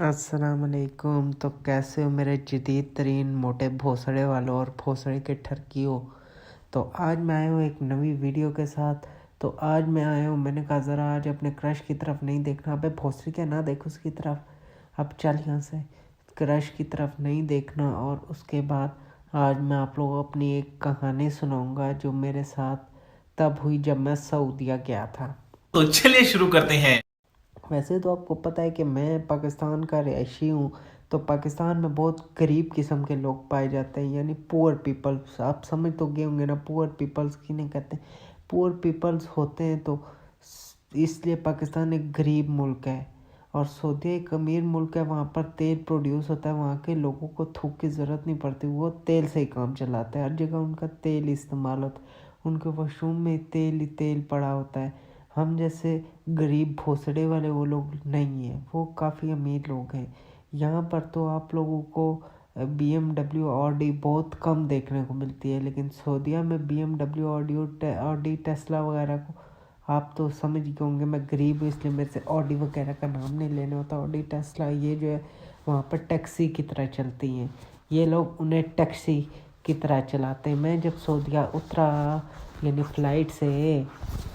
अस्सलामुअलैकुम। तो कैसे हो मेरे जदीद तरीन मोटे भोसड़े वालों और भोसड़े के ठरकियों। तो आज मैं आया हूँ एक नवी वीडियो के साथ। तो आज मैं आया हूँ, मैंने कहा ज़रा आज अपने क्रश की तरफ नहीं देखना। अबे भोसड़ी क्या ना देखो उसकी तरफ, अब चल यहाँ से। क्रश की तरफ नहीं देखना। और उसके बाद आज मैं आप लोगों को अपनी एक कहानी सुनाऊँगा जो मेरे साथ तब हुई जब मैं सऊदीया गया था। तो चलिए शुरू करते हैं। वैसे तो आपको पता है कि मैं पाकिस्तान का रहायशी हूँ। तो पाकिस्तान में बहुत गरीब किस्म के लोग पाए जाते हैं, यानी पुअर पीपल्स। आप समझ तो गए होंगे ना पुअर पीपल्स किन्हें कहते हैं। पुअर पीपल्स होते हैं तो इसलिए पाकिस्तान एक गरीब मुल्क है और सऊदी एक अमीर मुल्क है। वहाँ पर तेल प्रोड्यूस होता है, वहाँ के लोगों को थूक की ज़रूरत नहीं पड़ती, वो तेल से ही काम चलाते हैं। हर जगह उनका तेल इस्तेमाल होता है, उनके वॉशरूम में तेल ही तेल पड़ा होता है। हम जैसे गरीब भोसड़े वाले वो लोग नहीं हैं, वो काफ़ी अमीर लोग हैं। यहाँ पर तो आप लोगों को BMW ऑडी बहुत कम देखने को मिलती है, लेकिन सऊदीया में BMW ऑडी टेस्ला वगैरह को आप तो समझ गए होंगे। मैं गरीब हूँ इसलिए मेरे से ऑडी वगैरह का नाम नहीं लेना होता। ऑडी टेस्ला ये जो है वहाँ पर टैक्सी की तरह चलती हैं, ये लोग उन्हें टैक्सी की तरह चलाते हैं। मैं जब सऊदीया उतरा यानी फ़्लाइट से,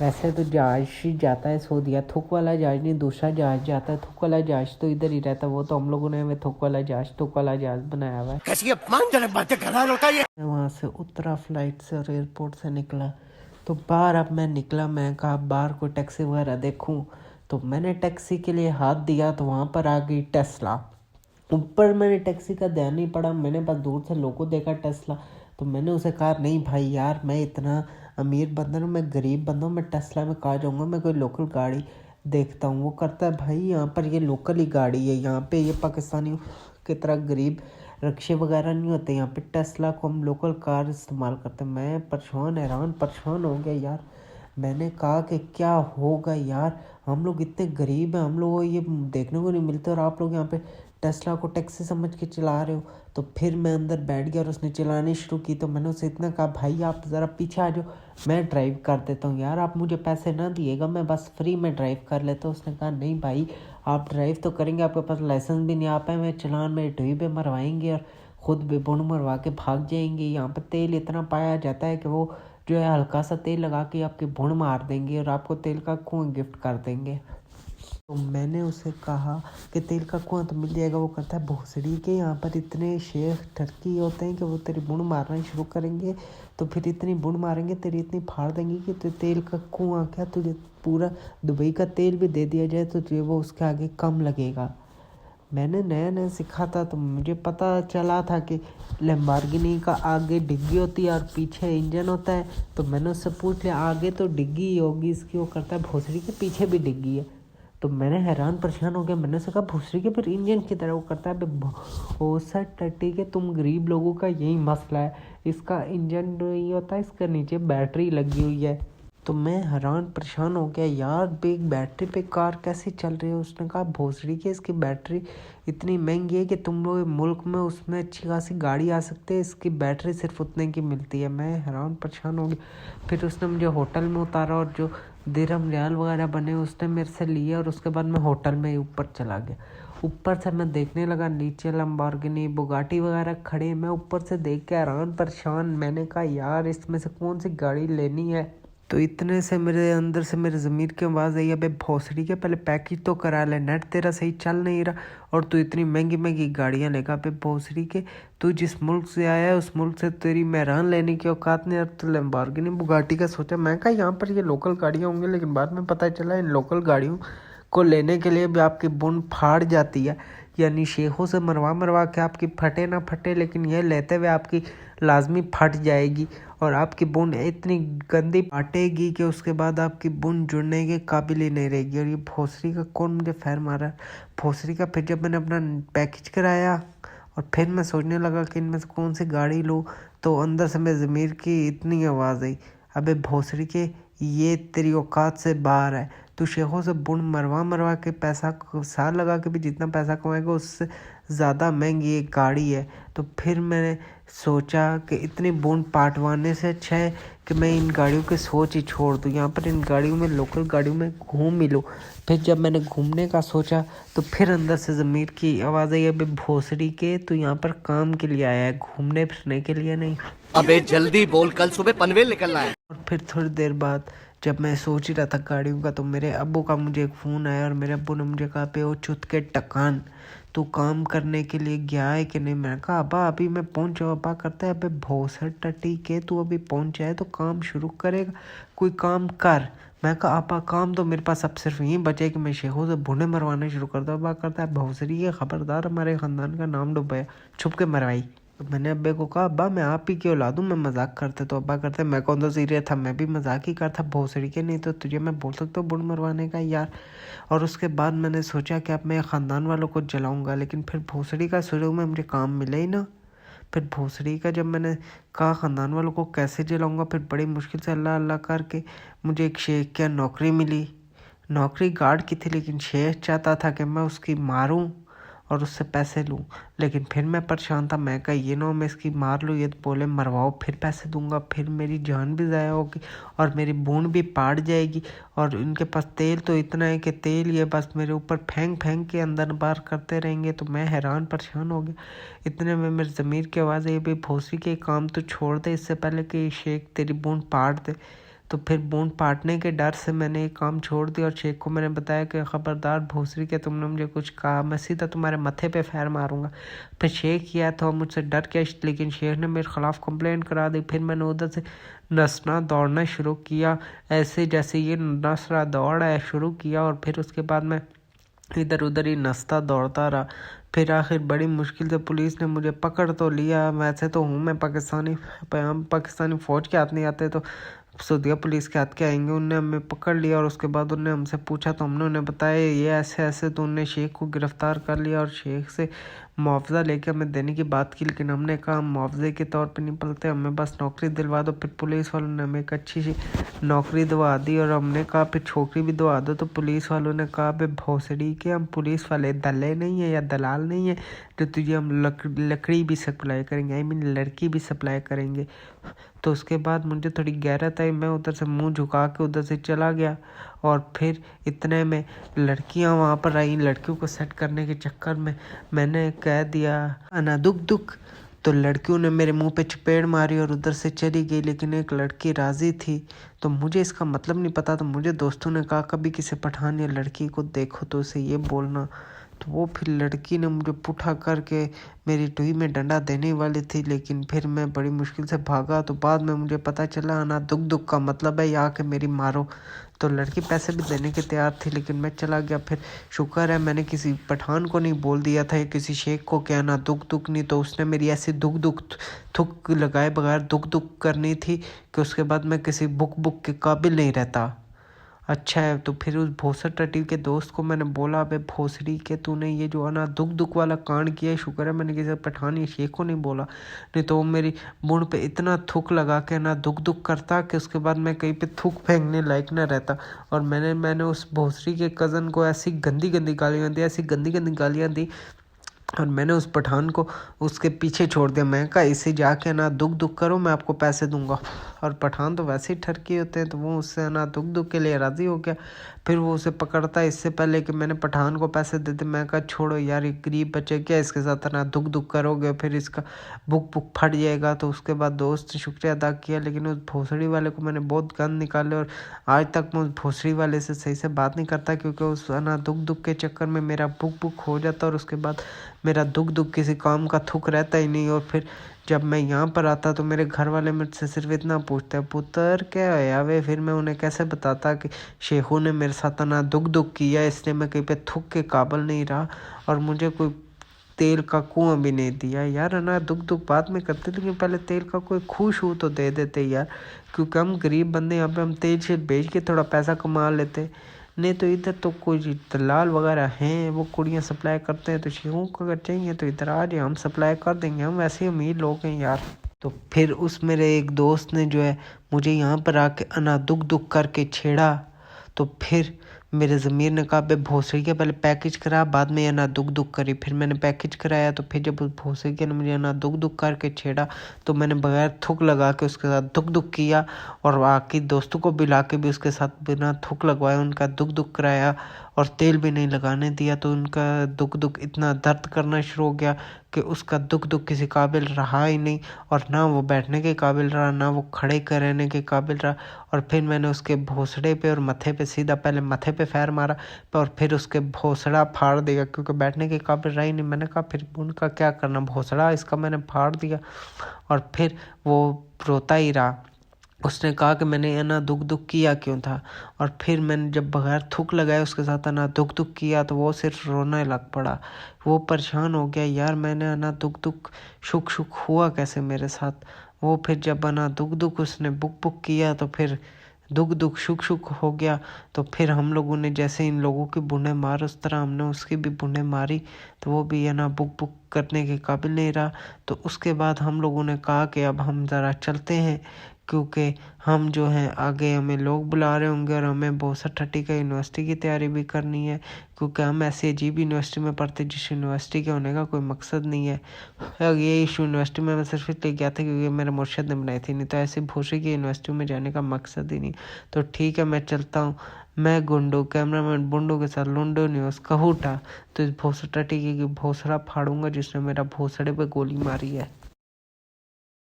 वैसे तो जहाज ही जाता है सऊदीया, थुक वाला जहाज नहीं, दूसरा जहाज जाता है। थुक वाला जहाज तो इधर ही रहता है, वो तो हम लोगों ने हमें थुक वाला जहाज बनाया हुआ है। कैसी अपमानजनक बातें कर रहा है लड़का ये। मैं वहाँ से उतरा फ़्लाइट से और एयरपोर्ट से निकला तो बाहर, अब मैं निकला, मैं कहा बाहर कोई टैक्सी वगैरह देखूँ। तो मैंने टैक्सी के लिए हाथ दिया तो वहाँ पर आ गई टेस्ला। ऊपर मैंने टैक्सी का ध्यान नहीं पड़ा, मैंने बस दूर से लोगो देखा टेस्ला। तो मैंने उसे कहा नहीं भाई यार, मैं इतना अमीर बंदा हूँ, मैं गरीब बंदा हूँ, मैं टेस्ला में कहाँ जाऊँगा, मैं कोई लोकल गाड़ी देखता हूँ। वो करता है भाई यहाँ पर ये लोकल ही गाड़ी है, यहाँ पे ये पाकिस्तानियों की तरह गरीब रिक्शे वगैरह नहीं होते, यहाँ पे टेस्ला को हम लोकल कार इस्तेमाल करते हैं। मैं परेशान हो गया यार। मैंने कहा कि क्या होगा यार, हम लोग इतने गरीब हैं, हम लोग को ये देखने को नहीं मिलता और आप लोग यहाँ पे टेस्ला को टैक्सी समझ के चला रहे हो। तो फिर मैं अंदर बैठ गया और उसने चलानी शुरू की। तो मैंने उसे इतना कहा भाई आप ज़रा पीछे आ जाओ, मैं ड्राइव कर देता हूँ यार, आप मुझे पैसे ना दिएगा, मैं बस फ्री में ड्राइव कर लेता हूँ। उसने कहा नहीं भाई आप ड्राइव तो करेंगे, आपके पास लाइसेंस भी नहीं, आप में चलान में ढोई पे मरवाएंगे और ख़ुद बेबुन मरवा के भाग जाएंगे। यहाँ पर तेल इतना पाया जाता है कि वो जो है हल्का सा तेल लगा के आपकी भुन मार देंगे और आपको तेल का कुआं गिफ्ट कर देंगे। तो मैंने उसे कहा कि तेल का कुआं तो मिल जाएगा। वो कहता है भोसड़ी के यहाँ पर इतने शेख ठरकी होते हैं कि वो तेरी बुन मारना शुरू करेंगे, तो फिर इतनी बुन मारेंगे तेरी इतनी फाड़ देंगे कि तो तेल का कुआं क्या, तुझे पूरा दुबई का तेल भी दे दिया जाए तो तुझे वो उसके आगे कम लगेगा। मैंने नया नया सीखा था तो मुझे पता चला था कि लैम्बोर्गिनी का आगे डिग्गी होती है और पीछे इंजन होता है। तो मैंने उससे पूछ लिया आगे तो डिग्गी ही होगी इसकी, वो करता है भोसड़ी के पीछे भी डिग्गी है। तो मैंने हैरान परेशान हो गया, मैंने उससे कहा भोसड़ी के फिर इंजन की तरह, वो करता है ओ सर टट्टी के तुम गरीब लोगों का यही मसला है, इसका इंजन नहीं होता, इसके नीचे बैटरी लगी हुई है। तो मैं हैरान परेशान हो गया यार, बिग बैटरी पे कार कैसे चल रही है। उसने कहा भोसड़ी की इसकी बैटरी इतनी महंगी है कि तुम लोग मुल्क में उसमें अच्छी खासी गाड़ी आ सकती है, इसकी बैटरी सिर्फ उतने की मिलती है। मैं हैरान परेशान हो गया। फिर उसने मुझे होटल में उतारा और जो दिरहम रियाल वगैरह बने उसने मेरे से लिए और उसके बाद मैं होटल में ऊपर चला गया। ऊपर से मैं देखने लगा नीचे लैम्बोर्गिनी बुगाटी वगैरह खड़े, मैं ऊपर से देख के हैरान परेशान। मैंने कहा यार इसमें से कौन सी गाड़ी लेनी है। तो इतने से मेरे अंदर से मेरे ज़मीर की आवाज़ आई, अबे भोसड़ी के पहले पैकेज तो करा ले, नेट तेरा सही चल नहीं रहा और तू इतनी महंगी महंगी गाड़ियाँ लेगा। अबे भोसड़ी के तू जिस मुल्क से आया है उस मुल्क से तेरी मेहरान लेने की औकात नहीं, और तू लैम्बोर्गिनी बुगाटी का सोचा। मैं कहा यहाँ पर ये लोकल गाड़ियाँ होंगी, लेकिन बाद में पता चला इन लोकल गाड़ियों को लेने के लिए भी आपकी बुन फाड़ जाती है, यानी शेखों से मरवा के आपकी फटे ना फटे, लेकिन यह लेते हुए आपकी लाजमी फट जाएगी और आपकी बुन इतनी गंदी फाटेगी कि उसके बाद आपकी बुन जुड़ने के काबिल ही नहीं रहेगी। और ये भोसड़ी का कौन मुझे फैर मारा भोसड़ी का। फिर जब मैंने अपना पैकेज कराया और फिर मैं सोचने लगा कि इनमें से कौन सी गाड़ी लूँ, तो अंदर से मेरे ज़मीर की इतनी आवाज़ आई, अबे भोसड़ी के ये तेरी औकात से बाहर है, तो शेखों से बुन मरवा के पैसा साल लगा के भी जितना पैसा कमाएगा उससे ज़्यादा महंगी एक गाड़ी है। तो फिर मैंने सोचा कि इतनी बुन पाटवाने से अच्छा है कि मैं इन गाड़ियों की सोच ही छोड़ दूँ, यहाँ पर इन गाड़ियों में लोकल गाड़ियों में घूम ही लूँ। फिर जब मैंने घूमने का सोचा तो फिर अंदर से ज़मीर की आवाज़ आई, अबे भोसड़ी के तो यहाँ पर काम के लिए आया है, घूमने फिरने के लिए नहीं। अबे जल्दी बोल, कल सुबह पनवेल निकलना है। और फिर थोड़ी देर बाद जब मैं सोच ही रहा था गाड़ियों का तो मेरे अब्बू का मुझे एक फ़ोन आया और मेरे अब्बू ने मुझे कहा पे ओ चुत के टकान तू काम करने के लिए गया है कि नहीं। मैंने कहा अब्बा अभी मैं पहुंचा। अब्बा करता है अबे भोसड़ टटी के तू अभी पहुंचा है तो काम शुरू करेगा, कोई काम कर। मैं कहा अब्बा काम तो मेरे पास अब सिर्फ यही बचे कि मैं शेखों से बुने मरवाने शुरू करता हूँ। अब्बा करता है भोसड़ी के खबरदार हमारे ख़ानदान का नाम डुबाया, छुप के मरवाई। तो मैंने अब्बे को कहा अब्बा मैं आप ही की औलाद हूँ, मैं मजाक करते। तो अब्बा करते मैं कौन सा सीरियस था, मैं भी मजाक ही करता भोसड़ी के, नहीं तो तुझे मैं बोल सकता हूँ बुन मरवाने का यार। और उसके बाद मैंने सोचा कि अब मैं ख़ानदान वालों को जलाऊंगा, लेकिन फिर भोसड़ी का शुरू में मुझे काम मिला ही ना। फिर भोसड़ी का जब मैंने कहा ख़ानदान वालों को कैसे जलाऊंगा, फिर बड़ी मुश्किल से अल्लाह अल्लाह करके मुझे एक शेख की नौकरी मिली। नौकरी गार्ड की थी लेकिन शेख चाहता था कि मैं उसकी मारूं और उससे पैसे लूं, लेकिन फिर मैं परेशान था। मैं कहा ये ना मैं इसकी मार लूँ, ये तो बोले मरवाओ फिर पैसे दूंगा, फिर मेरी जान भी ज़ाया होगी और मेरी बूंद भी पाट जाएगी। और इनके पास तेल तो इतना है कि तेल ये बस मेरे ऊपर फेंक के अंदर बार करते रहेंगे। तो मैं हैरान परेशान हो गया। इतने में मेरे ज़मीर की आवाज़ आई, भाई भोसड़ी के काम तो छोड़ दे इससे पहले कि शेख तेरी बूंद पाट दे। तो फिर बूंद पाटने के डर से मैंने ये काम छोड़ दिया और शेख को मैंने बताया कि ख़बरदार भोसड़ी के तुमने मुझे कुछ कहा मैं सीधा तुम्हारे मत्थे पे फैर मारूंगा। फिर शेख किया तो मुझसे डर गया, लेकिन शेख ने मेरे ख़िलाफ़ कंप्लेंट करा दी। फिर मैंने उधर से नसना दौड़ना शुरू किया, ऐसे जैसे ये नसरा दौड़ है शुरू किया। और फिर उसके बाद मैं इधर उधर ही नसता दौड़ता रहा। फिर आखिर बड़ी मुश्किल से पुलिस ने मुझे पकड़ तो लिया। वैसे तो हूँ मैं पाकिस्तानी फ़ौज के हाथ नहीं आते तो सऊदीया पुलिस के हाथ के आएंगे। उनने हमें पकड़ लिया और उसके बाद उन्होंने हमसे पूछा तो हमने उन्हें बताया ये ऐसे ऐसे। तो उन्होंने शेख को गिरफ़्तार कर लिया और शेख से मुआवजा लेके हमें देने की बात की, लेकिन हमने कहा मुआवजे के तौर पे नहीं पलते, हमें बस नौकरी दिलवा दो। फिर पुलिस वालों ने हमें एक अच्छी सी नौकरी दिलवा दी और हमने कहा फिर छोकरी भी दिलवा दो। तो पुलिस वालों ने कहा भाई भोसड़ी के हम पुलिस वाले दल्ले नहीं है या दलाल नहीं है जो तुझे हम लकड़ी भी सप्लाई करेंगे, आई मीन लड़की भी सप्लाई करेंगे। तो उसके बाद मुझे थोड़ी गैरत आई, मैं उधर से मुंह झुका के उधर से चला गया। और फिर इतने में लड़कियां वहाँ पर आई, लड़कियों को सेट करने के चक्कर में मैंने कह दिया अना दुख दुख। तो लड़कियों ने मेरे मुंह पे चपेड़ मारी और उधर से चली गई, लेकिन एक लड़की राज़ी थी। तो मुझे इसका मतलब नहीं पता, तो मुझे दोस्तों ने कहा कभी किसी पठान या लड़की को देखो तो उसे ये बोलना। तो वो फिर लड़की ने मुझे पुठा करके मेरी टुई में डंडा देने वाली थी, लेकिन फिर मैं बड़ी मुश्किल से भागा। तो बाद में मुझे पता चला ना दुख दुख का मतलब है यहाँ के मेरी मारो। तो लड़की पैसे भी देने के तैयार थी, लेकिन मैं चला गया। फिर शुक्र है मैंने किसी पठान को नहीं बोल दिया था या किसी शेख को क्या ना दुख दुख, नहीं तो उसने मेरी ऐसी दुख दुख थुक लगाए बगैर दुख दुख करनी थी कि उसके बाद मैं किसी बुक के काबिल नहीं रहता। अच्छा है। तो फिर उस भोसड़ टटी के दोस्त को मैंने बोला अबे भोसड़ी के तूने ये जो है ना दुख वाला कांड किया है, शुक्र है मैंने किसी पठान या शेख को नहीं बोला, नहीं तो वो मेरी बूढ़ पे इतना थूक लगा के ना दुख करता कि उसके बाद मैं कहीं पे थूक फेंकने लायक ना रहता। और मैंने उस भोसड़ी के कज़न को ऐसी गंदी गालियाँ दी और मैंने उस पठान को उसके पीछे छोड़ दिया। मैं कहा इसे जाके ना दुख करो, मैं आपको पैसे दूंगा। और पठान तो वैसे ही ठरकी होते हैं, तो वो उससे ना दुख के लिए राज़ी हो गया। फिर वो उसे पकड़ता है इससे पहले कि मैंने पठान को पैसे दे दे। मैं कहा छोड़ो यार, ये गरीब बच्चे क्या इसके साथ ना दुख करोगे, फिर इसका बुक फट जाएगा। तो उसके बाद दोस्त शुक्रिया अदा किया, लेकिन उस भोसड़ी वाले को मैंने बहुत गंद निकाले और आज तक मैं उस भोसड़ी वाले से सही से बात नहीं करता, क्योंकि उस ना दुख के चक्कर में मेरा बुक हो जाता और उसके बाद मेरा दुख किसी काम का थुक रहता ही नहीं। और फिर जब मैं यहाँ पर आता तो मेरे घर वाले मुझसे सिर्फ इतना पूछते हैं पुत्र क्या है वे। फिर मैं उन्हें कैसे बताता कि शेखों ने मेरे साथ ना दुख किया, इसलिए मैं कहीं पे थुक के काबिल नहीं रहा और मुझे कोई तेल का कुआं भी नहीं दिया। यार ना दुख बाद में करते, लेकिन पहले तेल का कोई खुश हो तो दे देते यार, क्योंकि हम गरीब बंदे यहाँ पे हम तेल से बेच के थोड़ा पैसा कमा लेते। नहीं तो इधर तो कोई दलाल वगैरह हैं, वो कुड़ियाँ सप्लाई करते हैं। तो शेखों को अगर चाहिए तो इधर आ जाए, हम सप्लाई कर देंगे, हम वैसे ही अमीर लोग हैं यार। तो फिर उस मेरे एक दोस्त ने जो है मुझे यहाँ पर आके अना दुख करके छेड़ा। तो फिर मेरे ज़मीर ने कहा बे भोसड़ी के पहले पैकेज करा, बाद में ये ना दुख दुख करी। फिर मैंने पैकेज कराया तो फिर जब उस भोसड़ी के ने मुझे ना दुख दुख करके छेड़ा तो मैंने बगैर थूक लगा के उसके साथ दुख दुख किया और बाकी दोस्तों को बुला के भी उसके साथ बिना थूक लगवाए उनका दुख दुख कराया और तेल भी नहीं लगाने दिया। तो उनका दुख दुख इतना दर्द करना शुरू हो गया कि उसका दुख दुख किसी काबिल रहा ही नहीं और ना वो बैठने के काबिल रहा ना वो खड़े कर रहने के काबिल रहा। और फिर मैंने उसके भोसड़े पे और मत्थे पे सीधा पहले मत्थे पे फैर मारा और फिर उसके भोसड़ा फाड़ दिया क्योंकि बैठने के काबिल रहा ही नहीं। मैंने कहा फिर उनका क्या करना, भोसड़ा इसका मैंने फाड़ दिया और फिर वो रोता ही रहा। उसने कहा कि मैंने ना दुख दुख किया क्यों था और फिर मैंने जब बगैर थूक लगाए उसके साथ ना दुख दुख किया तो वो सिर्फ रोने लग पड़ा। वो परेशान हो गया, यार मैंने ना दुख दुख शुक शुक हुआ कैसे मेरे साथ। वो फिर जब ना दुख दुख उसने बुक बुक किया तो फिर दुख दुख शुक शुक हो गया। तो फिर हम लोगों ने जैसे इन लोगों की बुनें मार उस तरह हमने उसकी भी बुनें मारी तो वो भी ना बुक बुक करने के काबिल नहीं रहा। तो उसके बाद हम लोगों ने कहा कि अब हम ज़रा चलते हैं क्योंकि हम जो हैं आगे हमें लोग बुला रहे होंगे और हमें बहुत सा ठट्टी का यूनिवर्सिटी की तैयारी भी करनी है क्योंकि हम ऐसी अजीब यूनिवर्सिटी में पढ़ते जिस यूनिवर्सिटी के होने का कोई मकसद नहीं है। ये इस यूनिवर्सिटी में मैं सिर्फ इसलिए गया था क्योंकि मेरे मुर्शिद ने बनाई थी, नहीं तो ऐसे भोसड़ी की यूनिवर्सिटी में जाने का मकसद ही नहीं। तो ठीक है मैं चलता हूँ। मैं गुंडू कैमरामैन बुंडू के साथ लुंडो न्यूज़ कहूटा तो इस भोसड़ा टीके की भोसड़ा फाड़ूंगा जिसने मेरा भोसड़े पे गोली मारी है।